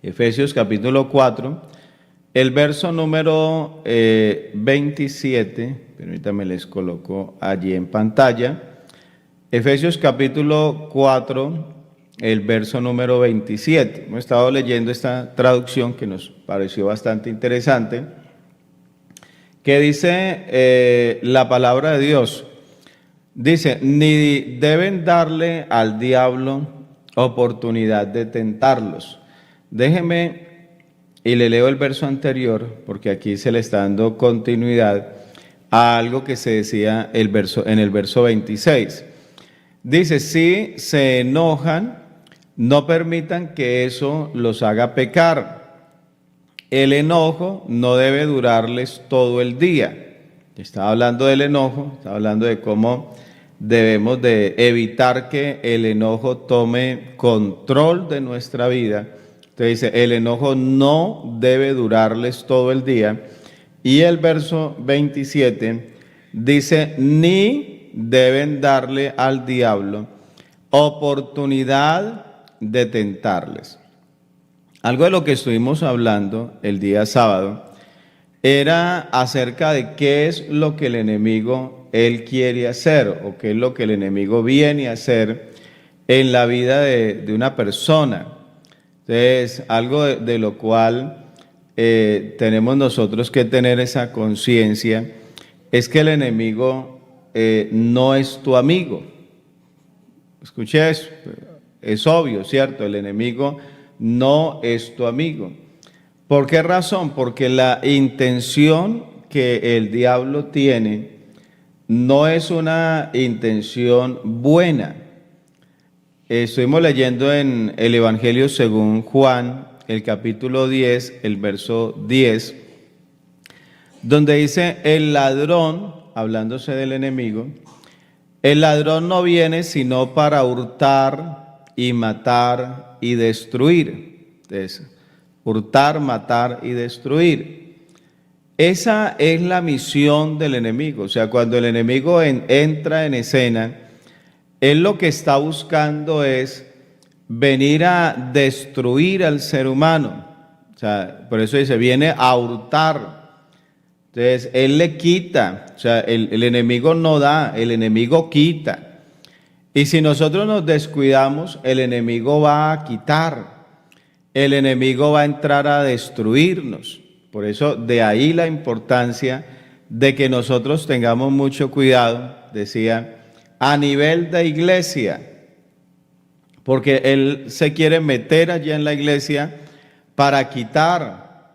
Efesios capítulo 4, el verso número 27, permítanme les coloco allí en pantalla. Efesios capítulo 4, el verso número 27. Hemos estado leyendo esta traducción que nos pareció bastante interesante, que dice la palabra de Dios. Dice, ni deben darle al diablo oportunidad de tentarlos. Déjeme y le leo el verso anterior, porque aquí se le está dando continuidad a algo que se decía en el verso 26. Dice, si se enojan, no permitan que eso los haga pecar. El enojo no debe durarles todo el día. Estaba hablando del enojo, estaba hablando de cómo debemos de evitar que el enojo tome control de nuestra vida. Entonces dice, el enojo no debe durarles todo el día. Y el verso 27 dice, ni deben darle al diablo oportunidad de tentarles. Algo de lo que estuvimos hablando el día sábado era acerca de qué es lo que el enemigo él quiere hacer o qué es lo que el enemigo viene a hacer en la vida de una persona. Entonces, algo de lo cual tenemos nosotros que tener esa conciencia es que el enemigo no es tu amigo. Escuché eso, es obvio, ¿cierto? El enemigo no es tu amigo. ¿Por qué razón? Porque la intención que el diablo tiene no es una intención buena. Estuvimos leyendo en el Evangelio según Juan, el capítulo 10, el verso 10, donde dice, el ladrón, hablándose del enemigo, el ladrón no viene sino para hurtar y matar y destruir. Entonces, hurtar, matar y destruir. Esa es la misión del enemigo. O sea, cuando el enemigo entra en escena, él lo que está buscando es venir a destruir al ser humano. O sea, por eso dice, viene a hurtar. Entonces, él le quita. O sea, el enemigo no da, el enemigo quita. Y si nosotros nos descuidamos, el enemigo va a quitar. El enemigo va a entrar a destruirnos. Por eso, de ahí la importancia de que nosotros tengamos mucho cuidado, decía, a nivel de iglesia, porque él se quiere meter allá en la iglesia para quitar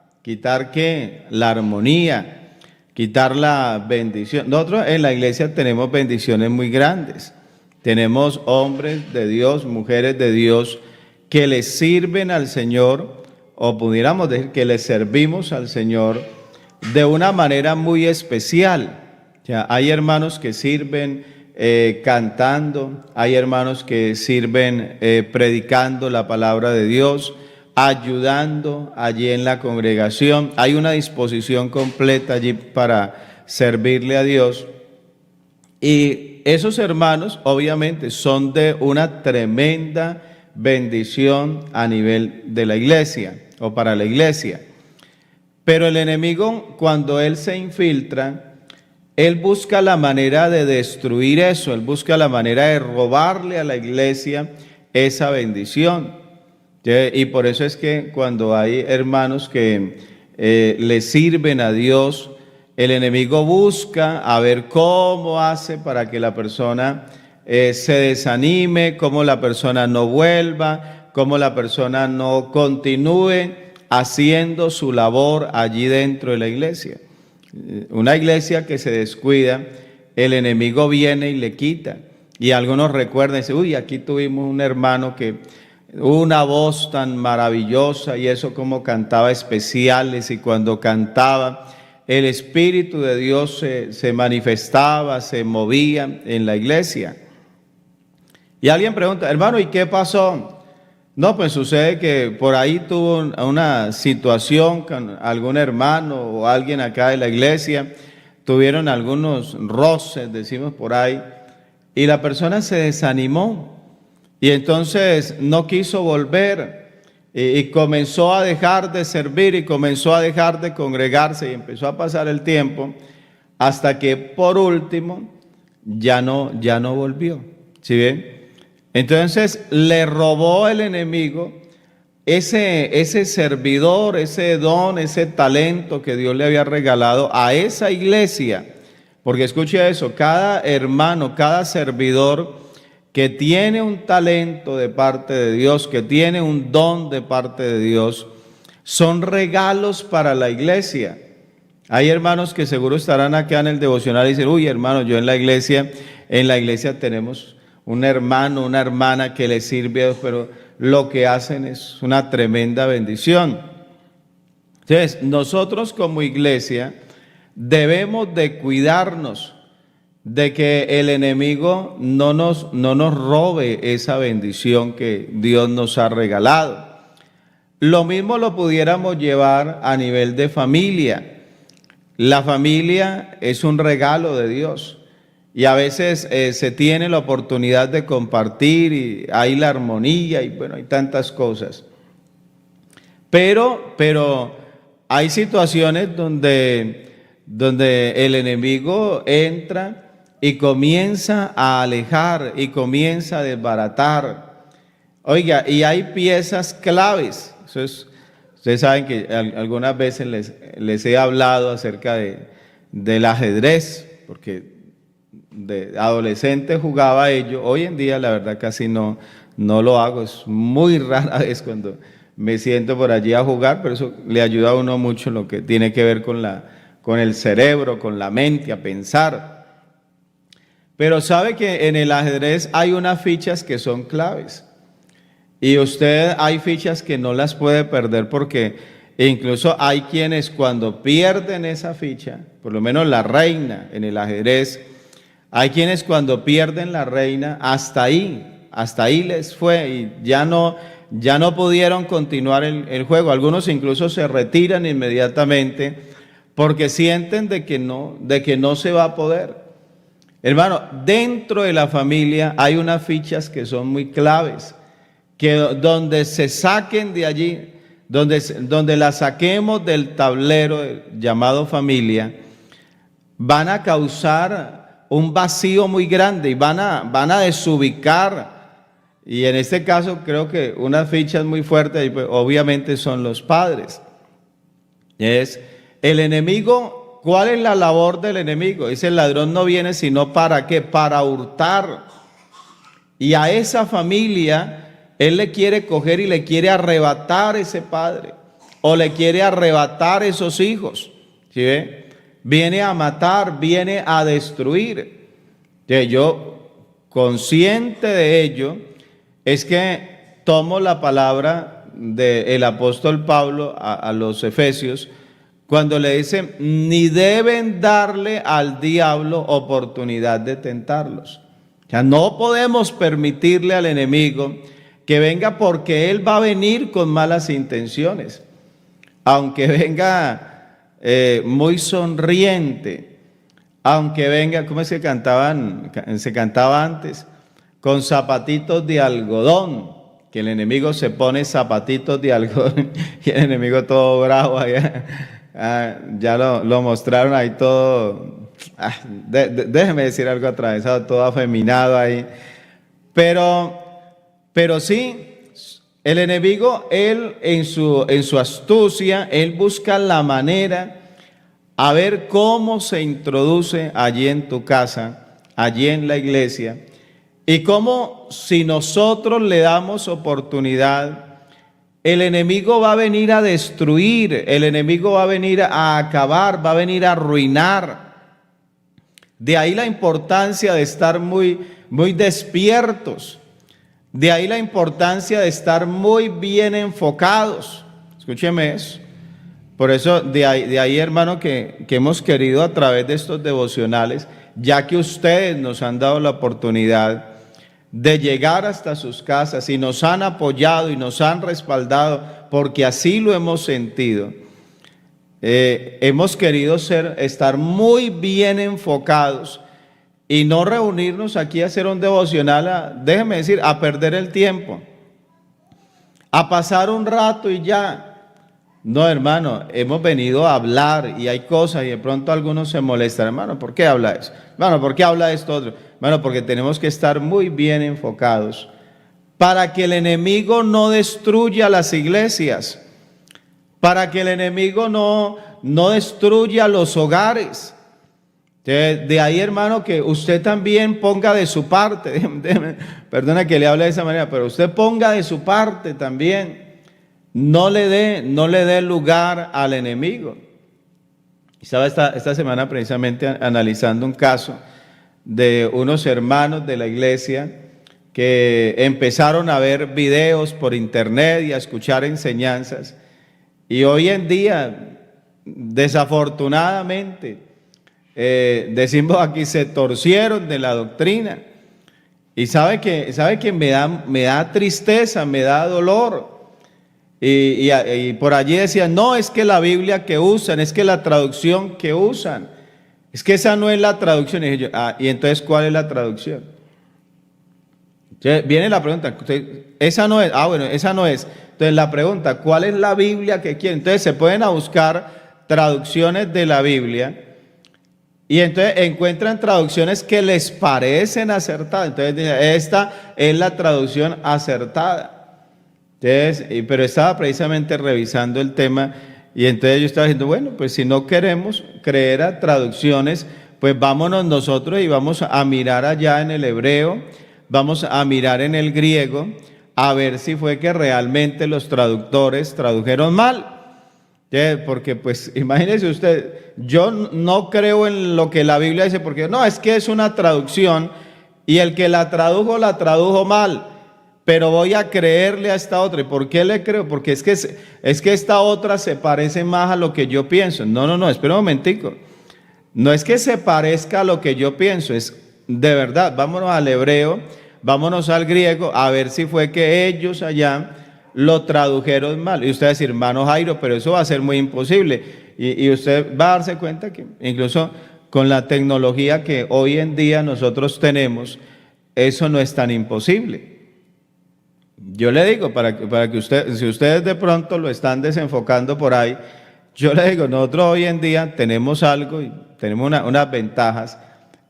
¿qué? La armonía, quitar la bendición. Nosotros en la iglesia tenemos bendiciones muy grandes. Tenemos hombres de Dios, mujeres de Dios, que le sirven al Señor, o pudiéramos decir que le servimos al Señor de una manera muy especial. O sea, hay hermanos que sirven cantando, hay hermanos que sirven predicando la palabra de Dios, ayudando allí en la congregación. Hay una disposición completa allí para servirle a Dios. Y esos hermanos obviamente son de una tremenda bendición a nivel de la iglesia o para la iglesia. Pero el enemigo, cuando él se infiltra, él busca la manera de destruir eso, él busca la manera de robarle a la iglesia esa bendición. Y por eso es que cuando hay hermanos que le sirven a Dios, el enemigo busca a ver cómo hace para que la persona se desanime, cómo la persona no vuelva, cómo la persona no continúe haciendo su labor allí dentro de la iglesia. Una iglesia que se descuida, el enemigo viene y le quita. Y algunos recuerdan y dicen, uy, aquí tuvimos un hermano que una voz tan maravillosa y eso como cantaba especiales, y cuando cantaba el Espíritu de Dios se manifestaba, se movía en la iglesia. Y alguien pregunta, hermano, ¿y qué pasó? No, pues sucede que por ahí tuvo una situación con algún hermano o alguien acá de la iglesia, tuvieron algunos roces, decimos por ahí, y la persona se desanimó y entonces no quiso volver. y comenzó a dejar de servir y comenzó a dejar de congregarse y empezó a pasar el tiempo hasta que por último ya no volvió. ¿Sí ven? Entonces le robó el enemigo ese servidor, ese don, ese talento que Dios le había regalado a esa iglesia. Porque escuche eso, cada hermano, cada servidor que tiene un talento de parte de Dios, que tiene un don de parte de Dios, son regalos para la iglesia. Hay hermanos que seguro estarán acá en el devocional y dicen, uy hermano, yo en la iglesia tenemos un hermano, una hermana que le sirve a Dios, pero lo que hacen es una tremenda bendición. Entonces, nosotros como iglesia debemos de cuidarnos de que el enemigo no nos robe esa bendición que Dios nos ha regalado. Lo mismo lo pudiéramos llevar a nivel de familia. La familia es un regalo de Dios y a veces se tiene la oportunidad de compartir y hay la armonía y bueno, hay tantas cosas. Pero hay situaciones donde el enemigo entra y comienza a alejar y comienza a desbaratar. Oiga, y hay piezas claves. Ustedes saben que algunas veces les he hablado acerca del ajedrez, porque de adolescente jugaba ello. Hoy en día la verdad casi no lo hago, es muy rara vez cuando me siento por allí a jugar, pero eso le ayuda a uno mucho en lo que tiene que ver con el cerebro, con la mente, a pensar. Pero sabe que en el ajedrez hay unas fichas que son claves. Y usted hay fichas que no las puede perder porque incluso hay quienes cuando pierden esa ficha, por lo menos la reina en el ajedrez, hay quienes cuando pierden la reina, hasta ahí les fue y ya no pudieron continuar el juego. Algunos incluso se retiran inmediatamente porque sienten de que no se va a poder. Hermano, dentro de la familia hay unas fichas que son muy claves, que donde se saquen de allí, donde las saquemos del tablero llamado familia, van a causar un vacío muy grande y van a desubicar. Y en este caso creo que unas fichas muy fuertes, pues, obviamente son los padres. Es el enemigo. ¿Cuál es la labor del enemigo? Dice, el ladrón no viene sino ¿para qué? Para hurtar. Y a esa familia él le quiere coger y le quiere arrebatar ese padre o le quiere arrebatar esos hijos. ¿Sí ve? Viene a matar, viene a destruir. Yo, consciente de ello, es que tomo la palabra del apóstol Pablo a los Efesios, cuando le dice, ni deben darle al diablo oportunidad de tentarlos. O sea, no podemos permitirle al enemigo que venga, porque él va a venir con malas intenciones. Aunque venga muy sonriente, aunque venga, ¿cómo se cantaba antes? Con zapatitos de algodón, que el enemigo se pone zapatitos de algodón y el enemigo todo bravo allá. Ya lo mostraron ahí todo, déjeme decir algo atravesado, todo afeminado ahí. Pero sí, el enemigo, él en su astucia, él busca la manera a ver cómo se introduce allí en tu casa, allí en la iglesia, y cómo si nosotros le damos oportunidad, el enemigo va a venir a destruir, el enemigo va a venir a acabar, va a venir a arruinar. De ahí la importancia de estar muy despiertos. De ahí la importancia de estar muy bien enfocados. Escúcheme eso. Por eso de ahí hermano, que hemos querido a través de estos devocionales, ya que ustedes nos han dado la oportunidad de llegar hasta sus casas y nos han apoyado y nos han respaldado, porque así lo hemos sentido. Hemos querido estar muy bien enfocados y no reunirnos aquí a hacer un devocional, déjeme decir, a perder el tiempo, a pasar un rato y ya. No, hermano, hemos venido a hablar y hay cosas y de pronto algunos se molestan. Hermano, ¿por qué habla eso? Hermano, ¿por qué habla esto otro? Hermano, porque tenemos que estar muy bien enfocados para que el enemigo no destruya las iglesias, para que el enemigo no destruya los hogares. De ahí, hermano, que usted también ponga de su parte. Perdona que le hable de esa manera, pero usted ponga de su parte también. No le dé lugar al enemigo. Estaba esta semana precisamente analizando un caso de unos hermanos de la iglesia que empezaron a ver videos por internet y a escuchar enseñanzas. Y hoy en día, desafortunadamente, decimos aquí, se torcieron de la doctrina. Y sabe que me da tristeza, me da dolor. Y por allí decían, no, es que la Biblia que usan, es que la traducción que usan, es que esa no es la traducción. Y dije yo, y entonces, ¿cuál es la traducción? Entonces, viene la pregunta, esa no es, bueno, esa no es. Entonces la pregunta, ¿cuál es la Biblia que quieren? Entonces se pueden a buscar traducciones de la Biblia y entonces encuentran traducciones que les parecen acertadas. Entonces dicen, esta es la traducción acertada. Entonces, pero estaba precisamente revisando el tema y entonces yo estaba diciendo, bueno, pues si no queremos creer a traducciones, pues vámonos nosotros y vamos a mirar allá en el hebreo, vamos a mirar en el griego, a ver si fue que realmente los traductores tradujeron mal. Porque pues imagínese usted, yo no creo en lo que la Biblia dice, porque no, es que es una traducción y el que la tradujo mal. Pero voy a creerle a esta otra. ¿Y por qué le creo? Porque es que esta otra se parece más a lo que yo pienso. No, espera un momentico. No es que se parezca a lo que yo pienso, es de verdad, vámonos al hebreo, vámonos al griego, a ver si fue que ellos allá lo tradujeron mal. Y usted va a decir, hermano Jairo, pero eso va a ser muy imposible. Y usted va a darse cuenta que incluso con la tecnología que hoy en día nosotros tenemos, eso no es tan imposible. Yo le digo, para que usted, si ustedes de pronto lo están desenfocando por ahí, yo le digo, nosotros hoy en día tenemos algo, y tenemos unas ventajas,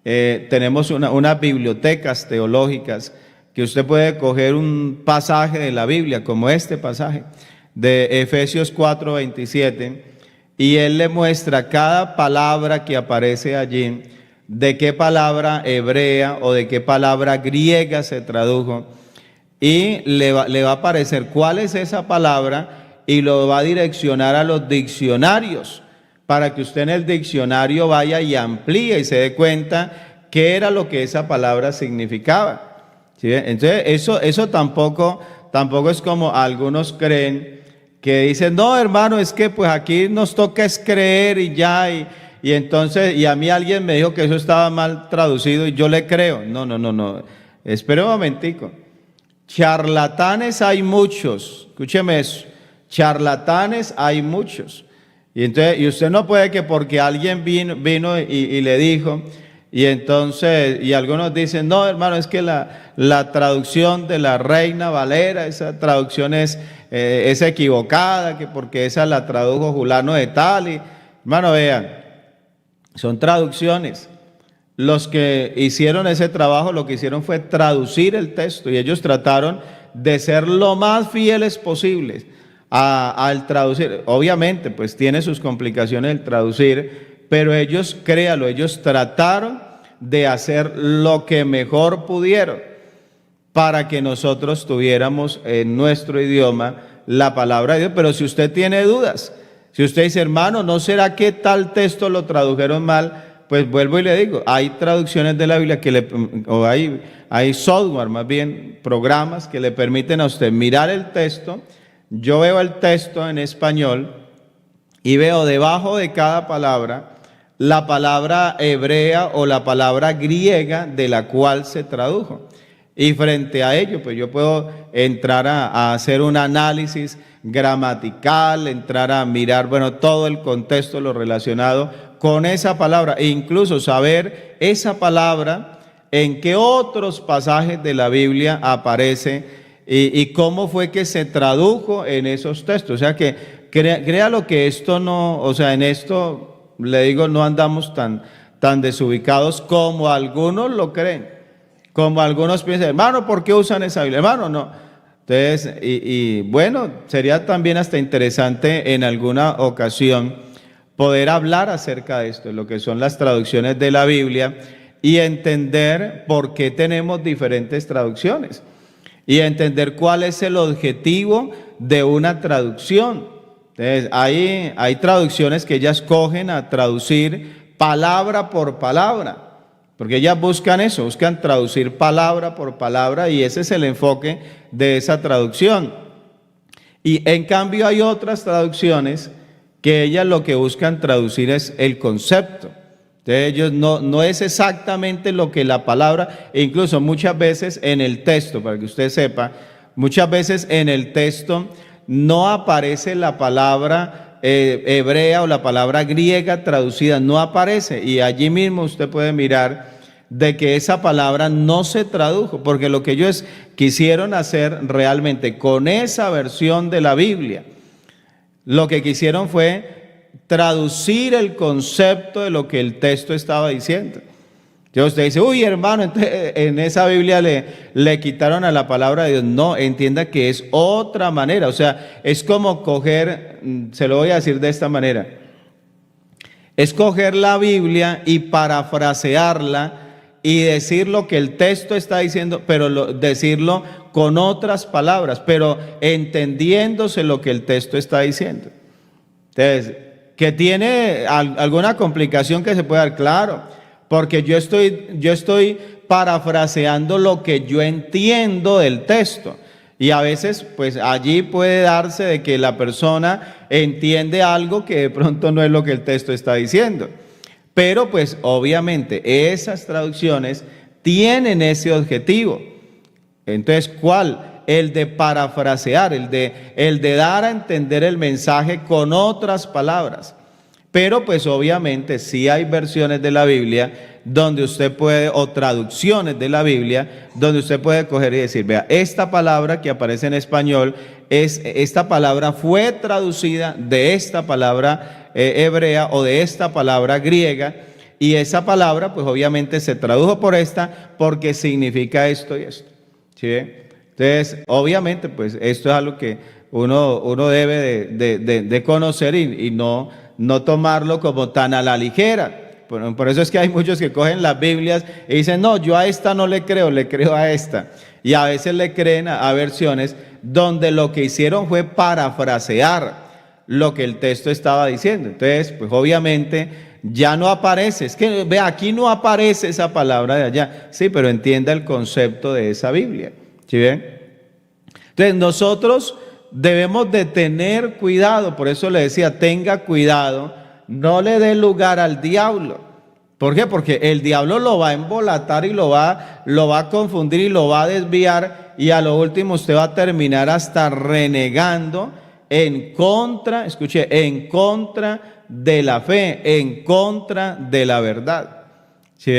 tenemos unas bibliotecas teológicas, que usted puede coger un pasaje de la Biblia, como este pasaje, de Efesios 4:27, y él le muestra cada palabra que aparece allí, de qué palabra hebrea o de qué palabra griega se tradujo, y le va a aparecer cuál es esa palabra y lo va a direccionar a los diccionarios para que usted en el diccionario vaya y amplíe y se dé cuenta qué era lo que esa palabra significaba. ¿Sí? Entonces eso tampoco es como algunos creen, que dicen, no hermano, es que pues aquí nos toca es creer y ya, y entonces, y a mí alguien me dijo que eso estaba mal traducido y yo le creo. No, espere un momentico. Charlatanes hay muchos, escúcheme eso, charlatanes hay muchos. Y entonces, y usted no puede que porque alguien vino y le dijo, y entonces, y algunos dicen, no hermano, es que la traducción de la Reina Valera, esa traducción es equivocada, que porque esa la tradujo Julano de tal, y hermano, vean, son traducciones. Los que hicieron ese trabajo lo que hicieron fue traducir el texto y ellos trataron de ser lo más fieles posibles al traducir. Obviamente, pues tiene sus complicaciones el traducir, pero ellos, créalo, ellos trataron de hacer lo que mejor pudieron para que nosotros tuviéramos en nuestro idioma la palabra de Dios. Pero si usted tiene dudas, si usted dice, hermano, ¿no será que tal texto lo tradujeron mal? Pues vuelvo y le digo, hay traducciones de la Biblia o hay software, más bien programas que le permiten a usted mirar el texto. Yo veo el texto en español y veo debajo de cada palabra la palabra hebrea o la palabra griega de la cual se tradujo. Y frente a ello, pues yo puedo entrar a hacer un análisis gramatical, entrar a mirar, bueno, todo el contexto, lo relacionado con esa palabra, e incluso saber esa palabra en qué otros pasajes de la Biblia aparece y cómo fue que se tradujo en esos textos. O sea que créalo que esto no, o sea, en esto, le digo, no andamos tan desubicados como algunos lo creen, como algunos piensan, hermano, ¿por qué usan esa Biblia? Hermano, no. Entonces, bueno, sería también hasta interesante en alguna ocasión poder hablar acerca de esto, lo que son las traducciones de la Biblia y entender por qué tenemos diferentes traducciones y entender cuál es el objetivo de una traducción. Entonces, hay traducciones que ellas cogen a traducir palabra por palabra, porque ellas buscan eso, buscan traducir palabra por palabra y ese es el enfoque de esa traducción. Y en cambio hay otras traducciones que ellas lo que buscan traducir es el concepto. Entonces ellos no es exactamente lo que la palabra, e incluso muchas veces en el texto, para que usted sepa, muchas veces en el texto no aparece la palabra hebrea o la palabra griega traducida, no aparece, y allí mismo usted puede mirar de que esa palabra no se tradujo, porque lo que ellos quisieron hacer realmente con esa versión de la Biblia, lo que quisieron fue traducir el concepto de lo que el texto estaba diciendo. Entonces usted dice, uy hermano, entonces, en esa Biblia le quitaron a la palabra de Dios. No, entienda que es otra manera, o sea, es como coger, se lo voy a decir de esta manera, es coger la Biblia y parafrasearla y decir lo que el texto está diciendo, pero decirlo con otras palabras, pero entendiéndose lo que el texto está diciendo. Entonces, que tiene alguna complicación que se puede dar, claro, porque yo estoy parafraseando lo que yo entiendo del texto. Y a veces, pues allí puede darse de que la persona entiende algo que de pronto no es lo que el texto está diciendo. Pero pues obviamente esas traducciones tienen ese objetivo. Entonces, ¿cuál? El de parafrasear, el de dar a entender el mensaje con otras palabras. Pero pues obviamente sí hay versiones de la Biblia donde usted puede, o traducciones de la Biblia, donde usted puede coger y decir, vea, esta palabra que aparece en español, esta palabra fue traducida de esta palabra hebrea o de esta palabra griega, y esa palabra pues obviamente se tradujo por esta porque significa esto y esto. ¿Sí? Entonces, obviamente pues esto es algo que uno debe de conocer y no tomarlo como tan a la ligera. Por eso es que hay muchos que cogen las Biblias y dicen, no, yo a esta no le creo a esta. Y a veces le creen a versiones donde lo que hicieron fue parafrasear lo que el texto estaba diciendo. Entonces, pues obviamente ya no aparece. Es que, vea, aquí no aparece esa palabra de allá. Sí, pero entienda el concepto de esa Biblia. ¿Sí ven? Entonces, nosotros debemos de tener cuidado. Por eso le decía, tenga cuidado. No le dé lugar al diablo. ¿Por qué? Porque el diablo lo va a embolatar y lo va a confundir y lo va a desviar, y a lo último usted va a terminar hasta renegando en contra, escuche, en contra de la fe, en contra de la verdad. ¿Sí?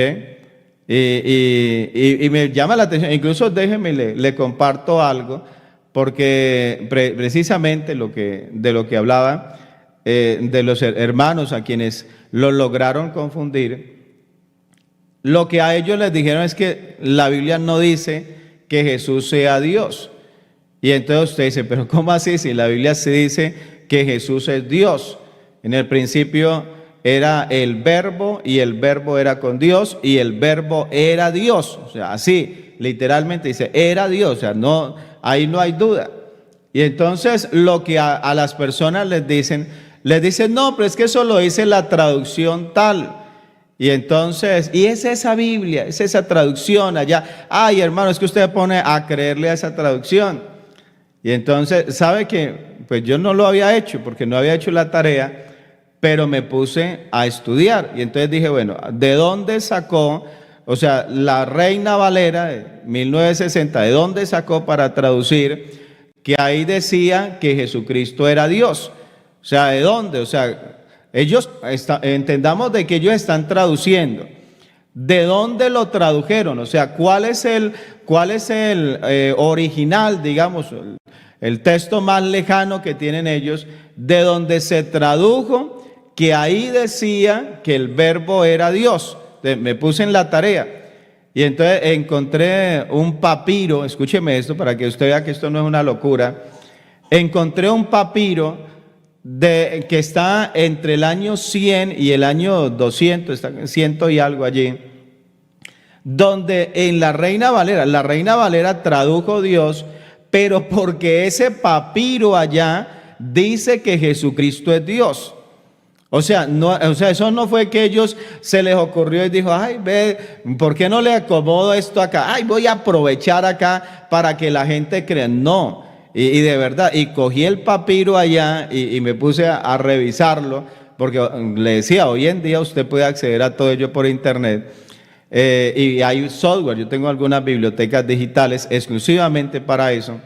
Y me llama la atención, incluso déjeme, le comparto algo, porque precisamente de lo que hablaba, de los hermanos a quienes lo lograron confundir, lo que a ellos les dijeron es que la Biblia no dice que Jesús sea Dios. Y entonces usted dice, pero ¿cómo así? Si la Biblia sí dice que Jesús es Dios. En el principio era el verbo y el verbo era con Dios y el verbo era Dios. O sea, así literalmente dice, era Dios. O sea, no, ahí no hay duda. Y entonces lo que a las personas les dicen, no, pero es que eso lo dice la traducción tal. Y entonces, y es esa Biblia, es esa traducción allá. Ay, hermano, es que usted pone a creerle a esa traducción. Y entonces, ¿sabe qué? Pues yo no lo había hecho porque no había hecho la tarea, pero me puse a estudiar. Y entonces dije, bueno, ¿de dónde sacó? O sea, la Reina Valera de 1960, ¿de dónde sacó para traducir que ahí decía que Jesucristo era Dios? O sea, ¿de dónde? O sea, entendamos de que ellos están traduciendo ¿De dónde lo tradujeron? O sea, ¿cuál es el original, digamos, el texto más lejano que tienen ellos, de donde se tradujo que ahí decía que el verbo era Dios? Me puse en la tarea y entonces encontré un papiro, escúcheme esto para que usted vea que esto no es una locura. Encontré un papiro que está entre el año 100 y el año 200, está 100 y algo allí, donde en la Reina Valera tradujo Dios, pero porque ese papiro allá dice que Jesucristo es Dios. O sea, eso no fue que ellos se les ocurrió y dijo, ay, ve, ¿por qué no le acomodo esto acá? Ay, voy a aprovechar acá para que la gente crea. No, y de verdad, y cogí el papiro allá y me puse a revisarlo, porque le decía, hoy en día usted puede acceder a todo ello por internet, y hay software, yo tengo algunas bibliotecas digitales exclusivamente para eso,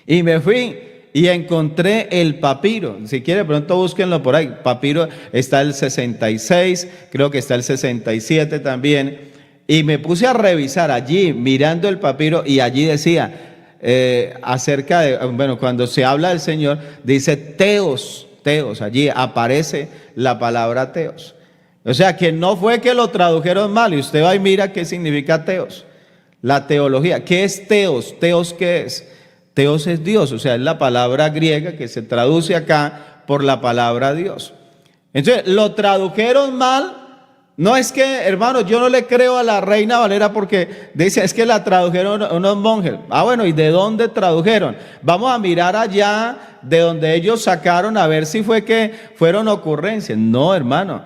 y me fui y encontré el papiro. Si quiere, pronto búsquenlo por ahí. Papiro está el 66, creo que está el 67 también. Y me puse a revisar allí, mirando el papiro, y allí decía acerca de, bueno, cuando se habla del Señor, dice teos, allí aparece la palabra teos. O sea, que no fue que lo tradujeron mal, y usted va y mira qué significa teos. La teología, ¿qué es teos? ¿Teos qué es? Teos es Dios, o sea, es la palabra griega que se traduce acá por la palabra Dios. Entonces, lo tradujeron mal. No es que, hermano, yo no le creo a la Reina Valera porque dice, es que la tradujeron unos monjes. Ah, bueno, ¿y de dónde tradujeron? Vamos a mirar allá de donde ellos sacaron a ver si fue que fueron ocurrencias. No, hermano,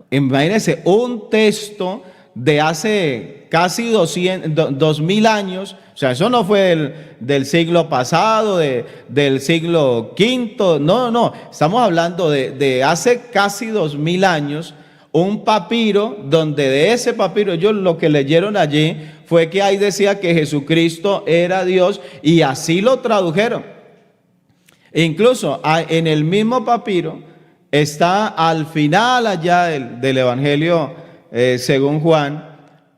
imagínense, un texto de hace casi 2000 años, o sea, eso no fue del siglo pasado, del siglo V, no, estamos hablando de hace casi 2000 años, un papiro, donde de ese papiro ellos lo que leyeron allí fue que ahí decía que Jesucristo era Dios, y así lo tradujeron. Incluso en el mismo papiro está al final allá del Evangelio según Juan,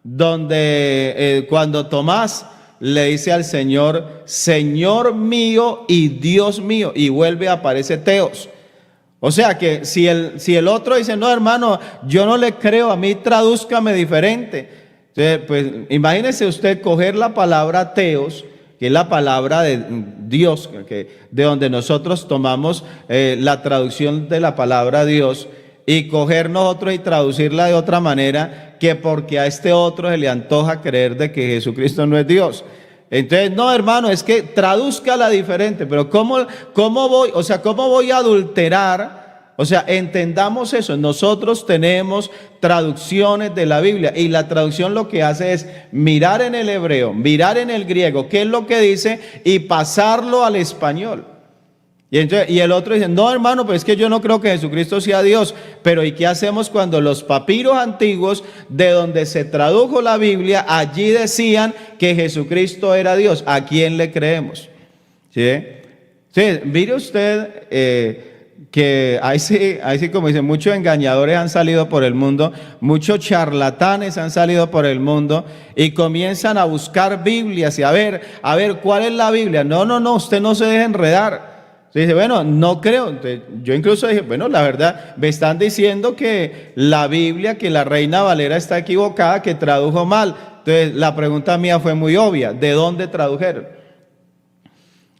donde cuando Tomás le dice al Señor, Señor mío y Dios mío, y vuelve a aparecer teos. O sea que si el otro dice, no, hermano, yo no le creo, a mí tradúzcame diferente. Entonces, pues imagínese usted coger la palabra teos, que es la palabra de Dios, de donde nosotros tomamos la traducción de la palabra Dios, y coger nosotros y traducirla de otra manera, que porque a este otro se le antoja creer de que Jesucristo no es Dios. Entonces, no, hermano, es que tradúzcala diferente, pero ¿cómo voy a adulterar? O sea, entendamos eso. Nosotros tenemos traducciones de la Biblia, y la traducción lo que hace es mirar en el hebreo, mirar en el griego, qué es lo que dice, y pasarlo al español. Y el otro dice, no, hermano, pues es que yo no creo que Jesucristo sea Dios. Pero ¿y qué hacemos cuando los papiros antiguos de donde se tradujo la Biblia, allí decían que Jesucristo era Dios? ¿A quién le creemos? ¿Sí? Sí, mire usted que ahí sí como dicen, muchos engañadores han salido por el mundo, muchos charlatanes han salido por el mundo, y comienzan a buscar Biblias y a ver cuál es la Biblia. No, usted no se deje enredar. Dice, bueno, no creo. Entonces, yo incluso dije, bueno, la verdad, me están diciendo que la Biblia, que la Reina Valera está equivocada, que tradujo mal. Entonces, la pregunta mía fue muy obvia, ¿de dónde tradujeron?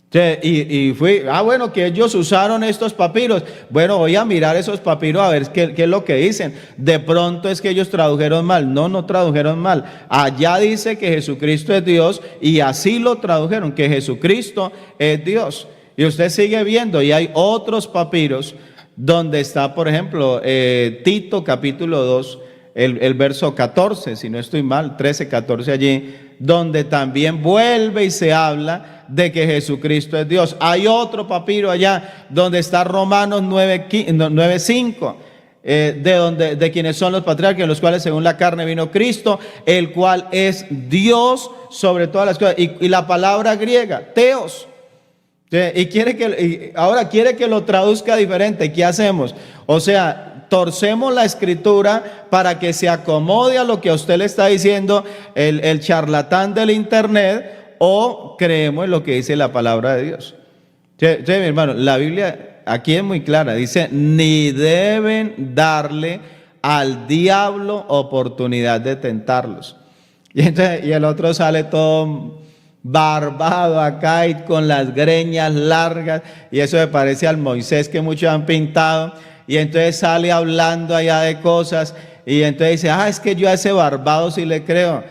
Entonces, y fui, bueno, que ellos usaron estos papiros. Bueno, voy a mirar esos papiros a ver qué es lo que dicen. De pronto es que ellos tradujeron mal. No tradujeron mal. Allá dice que Jesucristo es Dios, y así lo tradujeron, que Jesucristo es Dios. Y usted sigue viendo, y hay otros papiros donde está, por ejemplo, Tito capítulo 2, el verso 14, si no estoy mal, 13, 14 allí, donde también vuelve y se habla de que Jesucristo es Dios. Hay otro papiro allá donde está Romanos 9:5, de quienes son los patriarcas, en los cuales según la carne vino Cristo, el cual es Dios sobre todas las cosas. Y la palabra griega, teos. Y ahora quiere que lo traduzca diferente. ¿Qué hacemos? O sea, torcemos la escritura para que se acomode a lo que a usted le está diciendo el charlatán del internet, o creemos en lo que dice la palabra de Dios. Entonces, mi hermano, la Biblia aquí es muy clara, dice, ni deben darle al diablo oportunidad de tentarlos. Y el otro sale todo barbado acá y con las greñas largas, y eso me parece al Moisés que muchos han pintado, y entonces sale hablando allá de cosas, y entonces dice, es que yo a ese barbado sí le creo.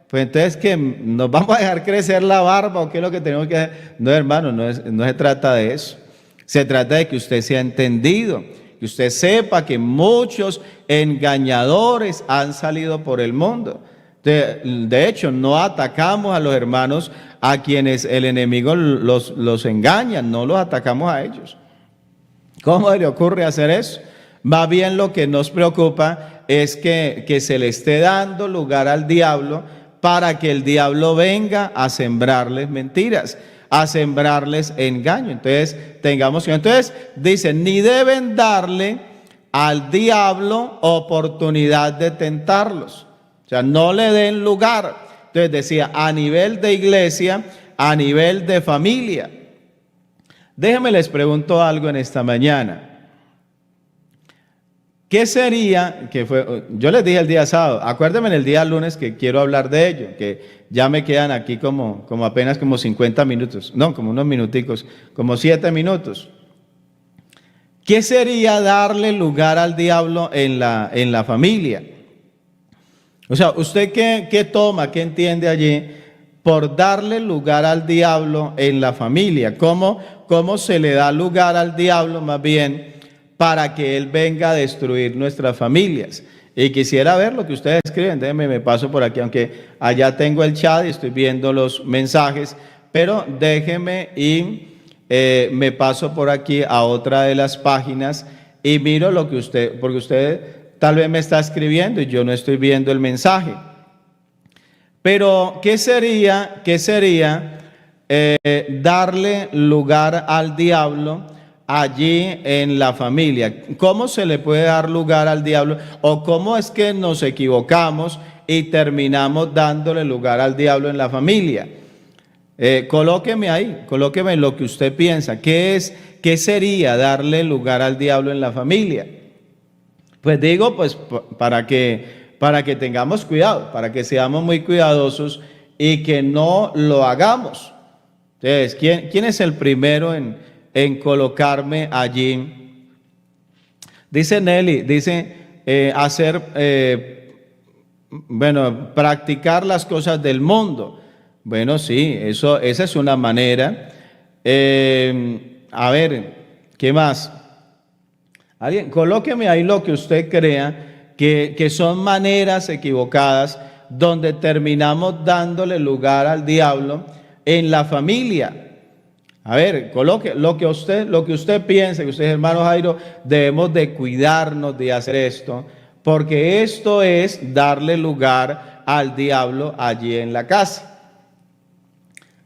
Pues entonces, ¿qué? ¿Nos vamos a dejar crecer la barba o qué es lo que tenemos que hacer? No, hermano, no se trata de eso. Se trata de que usted sea entendido, que usted sepa que muchos engañadores han salido por el mundo. De hecho, no atacamos a los hermanos a quienes el enemigo los engaña, no los atacamos a ellos. ¿Cómo le ocurre hacer eso? Más bien lo que nos preocupa es que se le esté dando lugar al diablo para que el diablo venga a sembrarles mentiras, a sembrarles engaño. Entonces, entonces dice, ni deben darle al diablo oportunidad de tentarlos. O sea, no le den lugar. Entonces decía, a nivel de iglesia, a nivel de familia. Déjenme les pregunto algo en esta mañana. ¿Qué sería, yo les dije el día sábado, acuérdenme el día lunes que quiero hablar de ello, que ya me quedan aquí como apenas como 50 minutos, no, como unos minuticos, como 7 minutos. ¿Qué sería darle lugar al diablo en la familia? O sea, ¿usted qué toma, qué entiende allí por darle lugar al diablo en la familia? ¿Cómo se le da lugar al diablo más bien para que él venga a destruir nuestras familias? Y quisiera ver lo que ustedes escriben. Déjenme, me paso por aquí, aunque allá tengo el chat y estoy viendo los mensajes, pero déjenme y me paso por aquí a otra de las páginas y miro lo que porque usted tal vez me está escribiendo y yo no estoy viendo el mensaje. Pero, ¿qué sería darle lugar al diablo allí en la familia? ¿Cómo se le puede dar lugar al diablo? ¿O cómo es que nos equivocamos y terminamos dándole lugar al diablo en la familia? Colóqueme ahí, colóqueme lo que usted piensa. ¿Qué sería darle lugar al diablo en la familia? Pues digo, pues para que tengamos cuidado, para que seamos muy cuidadosos y que no lo hagamos. Entonces, ¿quién es el primero en colocarme allí? Dice Nelly, practicar las cosas del mundo. Bueno, sí, esa es una manera. A ver, ¿qué más? Alguien, colóqueme ahí lo que usted crea que son maneras equivocadas donde terminamos dándole lugar al diablo en la familia. A ver, coloque lo que usted piensa, que usted, hermano Jairo, debemos de cuidarnos de hacer esto, porque esto es darle lugar al diablo allí en la casa.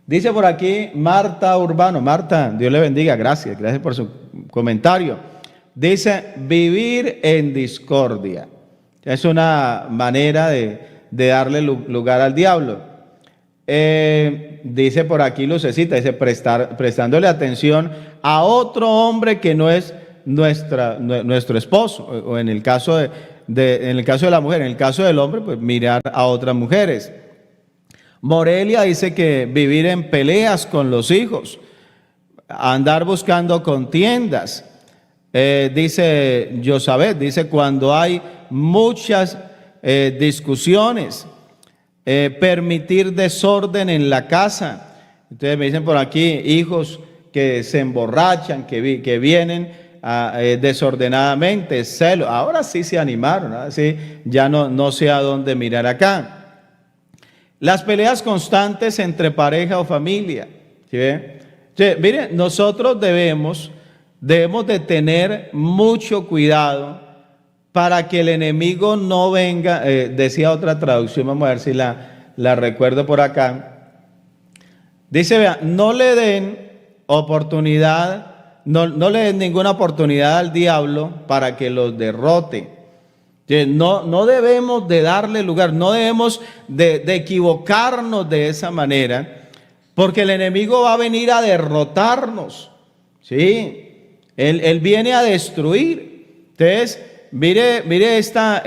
Dice por aquí Marta Urbano. Marta, Dios le bendiga, gracias por su comentario. Dice, vivir en discordia. Es una manera de darle lugar al diablo. Dice por aquí Lucecita, dice, prestándole atención a otro hombre que no es nuestro esposo, o en el caso en el caso de la mujer. En el caso del hombre, pues mirar a otras mujeres. Morelia dice que vivir en peleas con los hijos, andar buscando contiendas. Dice Josabet, dice cuando hay muchas discusiones, permitir desorden en la casa. Entonces me dicen por aquí hijos que se emborrachan, que vienen desordenadamente, celo. Ahora sí se animaron, ahora sí ya no sé a dónde mirar acá. Las peleas constantes entre pareja o familia. ¿Sí ve? Entonces, miren, nosotros debemos de tener mucho cuidado para que el enemigo no venga, decía otra traducción, vamos a ver si la recuerdo por acá. Dice, vea, no le den oportunidad no le den ninguna oportunidad al diablo para que los derrote. No debemos de darle lugar, no debemos de equivocarnos de esa manera, porque el enemigo va a venir a derrotarnos, ¿sí? Él viene a destruir. Entonces, mire esta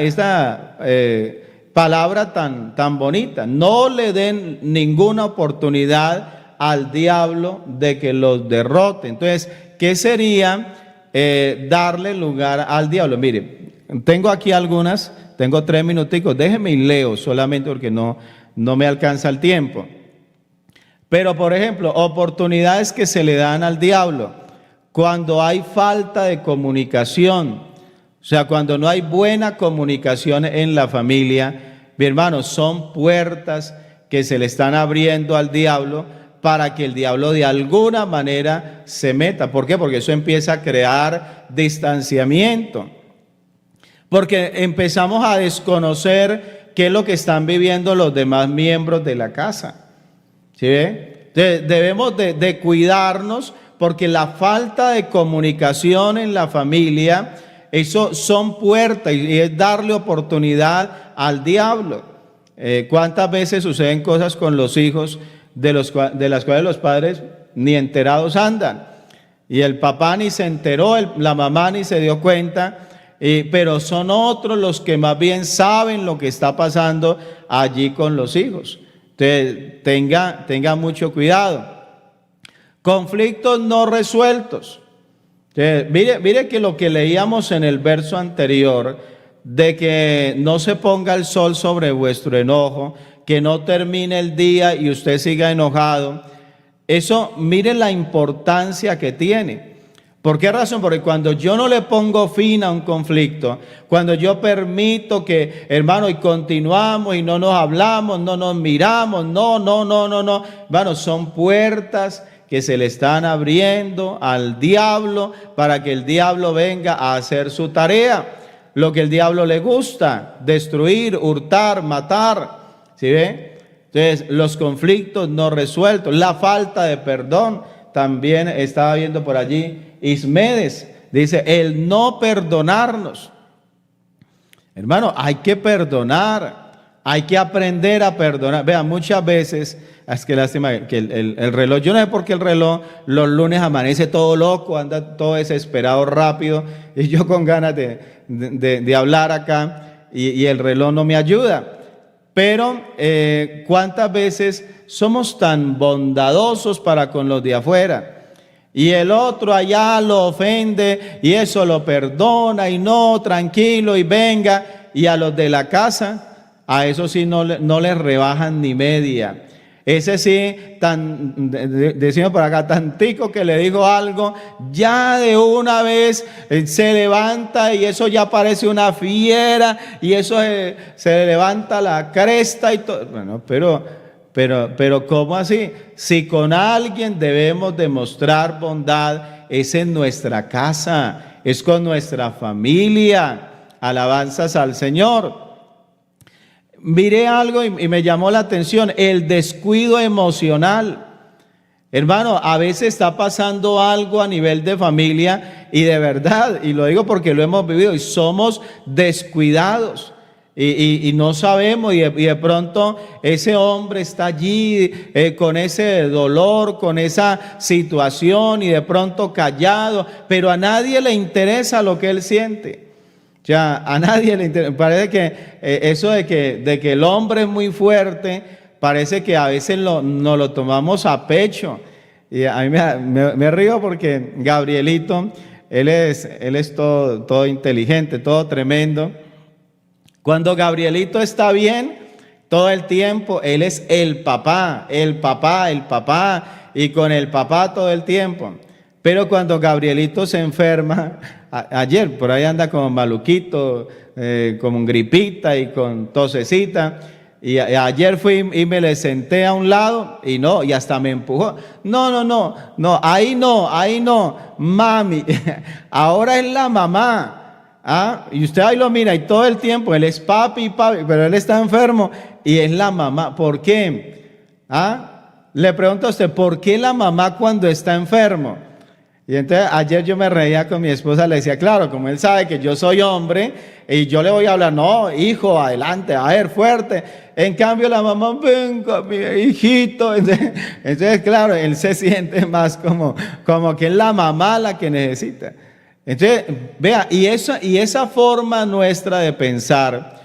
palabra tan bonita. No le den ninguna oportunidad al diablo de que los derrote. Entonces, ¿qué sería darle lugar al diablo? Mire, tengo aquí algunas, tengo 3 minuticos, déjenme y leo solamente porque no me alcanza el tiempo. Pero, por ejemplo, oportunidades que se le dan al diablo cuando hay falta de comunicación, o sea, cuando no hay buena comunicación en la familia, mi hermano, son puertas que se le están abriendo al diablo para que el diablo de alguna manera se meta. ¿Por qué? Porque eso empieza a crear distanciamiento. Porque empezamos a desconocer qué es lo que están viviendo los demás miembros de la casa. ¿Sí ve? Debemos de cuidarnos, porque la falta de comunicación en la familia, eso son puertas y es darle oportunidad al diablo. ¿Cuántas veces suceden cosas con los hijos de las cuales los padres ni enterados andan? Y el papá ni se enteró, la mamá ni se dio cuenta. Pero son otros los que más bien saben lo que está pasando allí con los hijos. Entonces, tenga mucho cuidado. Conflictos no resueltos. Entonces, mire que lo que leíamos en el verso anterior, de que no se ponga el sol sobre vuestro enojo, que no termine el día y usted siga enojado. Eso, mire la importancia que tiene. ¿Por qué razón? Porque cuando yo no le pongo fin a un conflicto, cuando yo permito que, hermano, y continuamos y no nos hablamos, no nos miramos, no, hermano, son puertas que se le están abriendo al diablo para que el diablo venga a hacer su tarea. Lo que el diablo le gusta, destruir, hurtar, matar, ¿sí ve? Entonces, los conflictos no resueltos, la falta de perdón. También estaba viendo por allí Ismedes, dice, el no perdonarnos. Hermano, hay que perdonar, hay que aprender a perdonar. Vean, muchas veces, es que lástima que el reloj, yo no sé por qué el reloj los lunes amanece todo loco, anda todo desesperado rápido, y yo con ganas de hablar acá, y el reloj no me ayuda. Pero ¿cuántas veces somos tan bondadosos para con los de afuera? Y el otro allá lo ofende y eso lo perdona y no, tranquilo y venga. Y a los de la casa, a eso sí no les rebajan ni media. Ese sí, decimos por acá, tantico que le dijo algo, ya de una vez se levanta y eso ya parece una fiera y eso se levanta la cresta y todo. Bueno, pero ¿cómo así? Si con alguien debemos demostrar bondad, es en nuestra casa, es con nuestra familia. Alabanzas al Señor. Miré algo y me llamó la atención, el descuido emocional. Hermano, a veces está pasando algo a nivel de familia y de verdad, y lo digo porque lo hemos vivido, y somos descuidados. Y no sabemos, y de pronto ese hombre está allí con ese dolor, con esa situación, y de pronto callado, pero a nadie le interesa lo que él siente. Ya, a nadie le interesa. Parece que eso de que el hombre es muy fuerte, parece que a veces nos lo tomamos a pecho. Y a mí me río porque Gabrielito, él es todo inteligente, todo tremendo. Cuando Gabrielito está bien, todo el tiempo, él es el papá, y con el papá todo el tiempo. Pero cuando Gabrielito se enferma, ayer por ahí anda como maluquito, como un gripita y con tosecita, y ayer fui y me le senté a un lado y hasta me empujó. No, ahí no, mami, ahora es la mamá. Y usted ahí lo mira y todo el tiempo él es papi, pero él está enfermo y es la mamá. ¿Por qué? Le pregunto a usted, ¿por qué la mamá cuando está enfermo? Y entonces ayer yo me reía con mi esposa, le decía, claro, como él sabe que yo soy hombre y yo le voy a hablar, no, hijo, adelante, a ver, fuerte. En cambio la mamá, venga, mi hijito. Entonces, claro, él se siente más como que es la mamá la que necesita. Entonces, vea, y esa forma nuestra de pensar,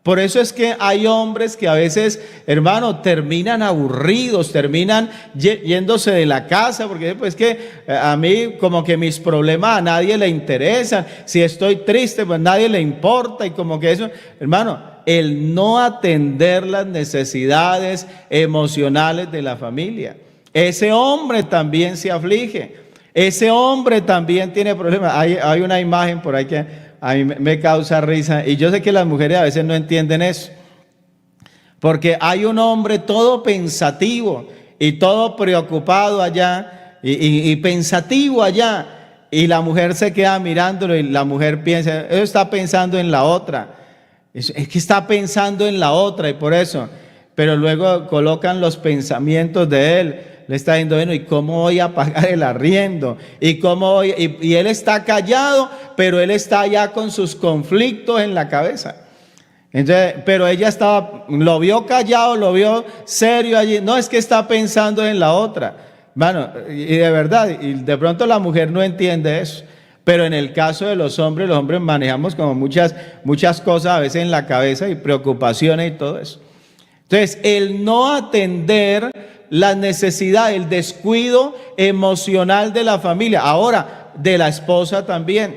por eso es que hay hombres que a veces, hermano, terminan aburridos, terminan yéndose de la casa, porque pues que a mí como que mis problemas a nadie le interesan, si estoy triste pues a nadie le importa, y como que eso, hermano, el no atender las necesidades emocionales de la familia. Ese hombre también se aflige, ese hombre también tiene problemas. Hay una imagen por ahí que a mí me causa risa, y yo sé que las mujeres a veces no entienden eso, porque hay un hombre todo pensativo y todo preocupado allá y pensativo allá, y la mujer se queda mirándolo y la mujer piensa, eso está pensando en la otra, es que está pensando en la otra, y por eso, pero luego colocan los pensamientos de él. Le está diciendo, bueno, ¿y cómo voy a pagar el arriendo? ¿Y cómo voy? Y él está callado, pero él está ya con sus conflictos en la cabeza. Entonces, pero ella lo vio callado, lo vio serio allí. No, es que está pensando en la otra. Bueno, y de verdad, y de pronto la mujer no entiende eso. Pero en el caso de los hombres manejamos como muchas cosas a veces en la cabeza y preocupaciones y todo eso. Entonces, el no atender la necesidad, el descuido emocional de la familia, ahora de la esposa también.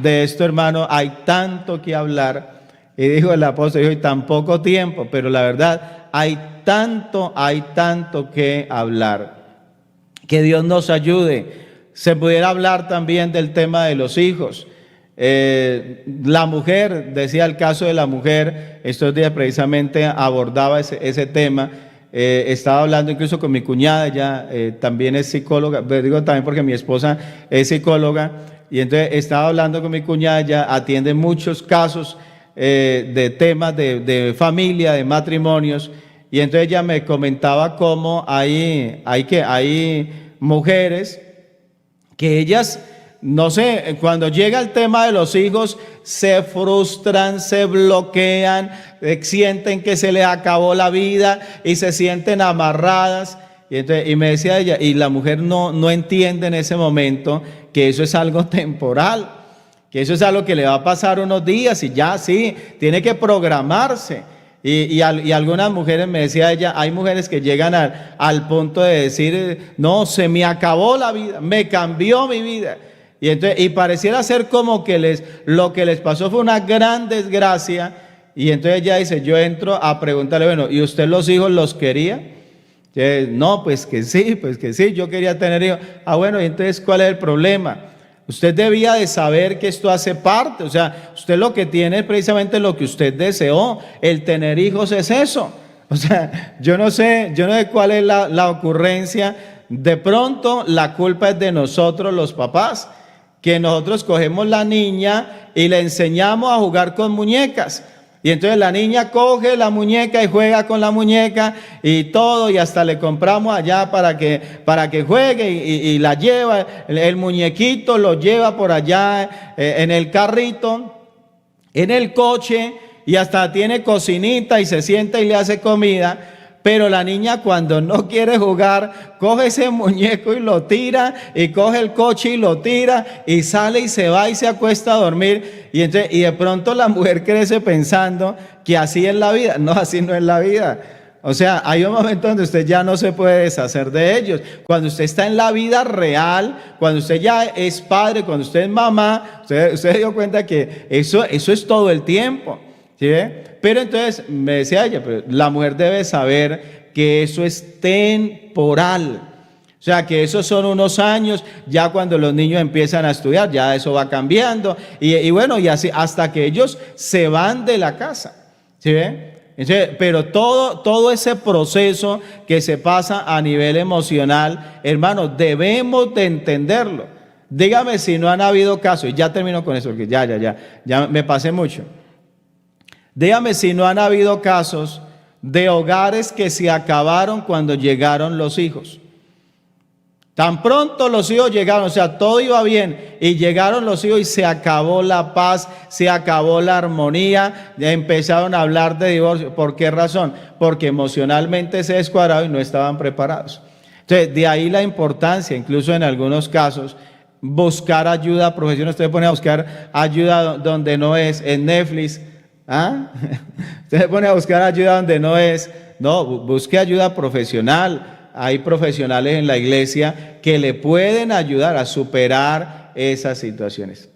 De esto, hermano, hay tanto que hablar. Y dijo el apóstol, dijo, y tan poco tiempo, pero la verdad, hay tanto que hablar. Que Dios nos ayude. Se pudiera hablar también del tema de los hijos. La mujer, decía el caso de la mujer, estos días precisamente abordaba ese tema. Estaba hablando incluso con mi cuñada, ella también es psicóloga, pero digo también porque mi esposa es psicóloga, y entonces estaba hablando con mi cuñada, ella atiende muchos casos de temas de familia, de matrimonios, y entonces ella me comentaba cómo hay mujeres que ellas, no sé, cuando llega el tema de los hijos, se frustran, se bloquean, sienten que se les acabó la vida y se sienten amarradas. Y me decía ella, y la mujer no entiende en ese momento que eso es algo temporal, que eso es algo que le va a pasar unos días y ya sí, tiene que programarse. Y algunas mujeres, me decía ella, hay mujeres que llegan al punto de decir, no, se me acabó la vida, me cambió mi vida. Y pareciera ser como que lo que les pasó fue una gran desgracia. Y entonces ella dice, yo entro a preguntarle, bueno, ¿y usted los hijos los quería? No, pues que sí, yo quería tener hijos. Bueno, y entonces, ¿cuál es el problema? Usted debía de saber que esto hace parte, o sea, usted lo que tiene es precisamente lo que usted deseó, el tener hijos es eso. O sea, yo no sé cuál es la ocurrencia. De pronto la culpa es de nosotros los papás, que nosotros cogemos la niña y le enseñamos a jugar con muñecas. Y entonces la niña coge la muñeca y juega con la muñeca y todo, y hasta le compramos allá para que juegue y la lleva, el muñequito lo lleva por allá en el carrito, en el coche, y hasta tiene cocinita y se sienta y le hace comida. Pero la niña, cuando no quiere jugar, coge ese muñeco y lo tira, y coge el coche y lo tira, y sale y se va y se acuesta a dormir. Y de pronto la mujer crece pensando que así es la vida. No, así no es la vida. O sea, hay un momento donde usted ya no se puede deshacer de ellos. Cuando usted está en la vida real, cuando usted ya es padre, cuando usted es mamá, usted se dio cuenta que eso es todo el tiempo. ¿Sí? Pero entonces me decía ella, pero la mujer debe saber que eso es temporal. O sea, que esos son unos años, ya cuando los niños empiezan a estudiar, ya eso va cambiando. Y bueno, y así hasta que ellos se van de la casa. ¿Sí? Entonces, pero todo ese proceso que se pasa a nivel emocional, hermanos, debemos de entenderlo. Dígame si no han habido casos, y ya termino con eso, porque ya me pasé mucho. Dígame si no han habido casos de hogares que se acabaron cuando llegaron los hijos. Tan pronto los hijos llegaron, o sea, todo iba bien, y llegaron los hijos y se acabó la paz, se acabó la armonía, ya empezaron a hablar de divorcio. ¿Por qué razón? Porque emocionalmente se descuadraron y no estaban preparados. Entonces, de ahí la importancia, incluso en algunos casos, buscar ayuda profesional. Usted pone a buscar ayuda donde no es, en Netflix, ¿ah? Usted se pone a buscar ayuda donde no es, no, busque ayuda profesional. Hay profesionales en la iglesia que le pueden ayudar a superar esas situaciones.